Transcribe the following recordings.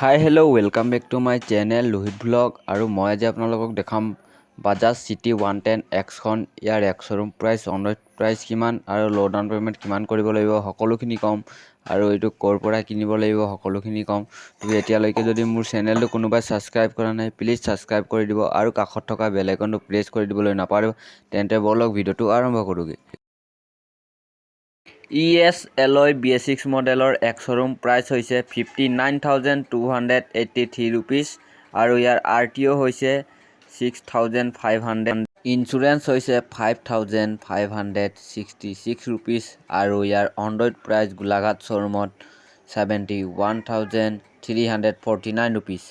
High hello' welcome back to my channel Lohit blog. আৰু মই আজি আপোনালোকক দেখাম বাজাজ Ct110X খন। ইয়াৰ এক্স-শ্ব'ৰুম প্ৰাইচ, অনৰোড প্ৰাইচ কিমান আৰু ল' ডাউন পে'মেণ্ট কিমান কৰিব লাগিব সকলোখিনি ক'ম। আৰু এইটো ক'ৰ পৰা কিনিব লাগিব সকলোখিনি ক'ম। তুমি এতিয়ালৈকে যদি মোৰ চেনেলটো কোনোবাই ছাবস্ক্ৰাইব কৰা নাই, প্লিজ ছাবস্ক্ৰাইব কৰি দিব আৰু কাষত থকা বেল আইকনটো প্ৰেছ কৰি দিবলৈ নাপাহৰিব। তেন্তে ব'লক ভিডিঅ'টো আৰম্ভ কৰোঁগৈ। ES এলয় BS6 মডেলৰ এক্স-শ্ব'ৰুম প্ৰাইচ হৈছে 59,283 ৰুপিজ আৰু ইয়াৰ RTO হৈছে 6,500। ইঞ্চুৰেঞ্চ হৈছে 5,566 ৰুপিজ আৰু ইয়াৰ অনৰোড প্ৰাইচ গোলাঘাট শ্ব'ৰুমত 71,349 ৰুপিজ।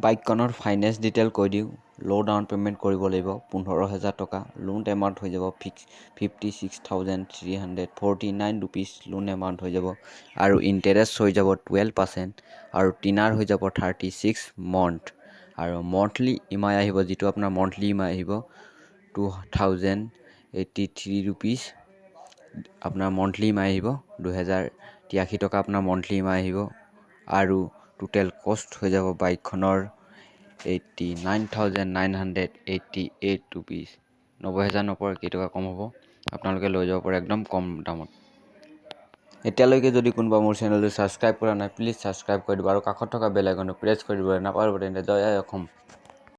বাইকখনৰ ফাইনেন্স ডিটেইল কৈ দিওঁ। ল' ডাউন পে'মেণ্ট কৰিব লাগিব 15,000 টকা। লোন এমাউণ্ট হৈ যাব 56,349 ৰুপিজ লোন এমাউণ্ট হৈ যাব আৰু ইণ্টাৰেষ্ট হৈ যাব 12% আৰু টিনাৰ হৈ যাব 36 মন্থ আৰু মন্থলি EMI আহিব, যিটো আপোনাৰ মন্থলি EMI আহিব 2,083 ৰুপিজ। আপোনাৰ মন্থলি EMI আহিব 2,083 টকা আপোনাৰ মন্থলি EMI আহিব আৰু টোটেল কষ্ট হৈ যাব বাইকখনৰ 89,988 ৰুপিজ। 90,000 নপৰে, কেইটকা কম হ'ব, আপোনালোকে লৈ যাব পাৰে একদম কম দামত। এতিয়ালৈকে যদি কোনোবা মোৰ চেনেলটো ছাবস্ক্ৰাইব কৰা নাই, প্লিজ ছাবস্ক্ৰাইব কৰি দিব আৰু কাষত থকা বেল আইকনটো প্ৰেছ কৰি দিবলৈ নাপাহৰিব। তেন্তে জয় আই অসম।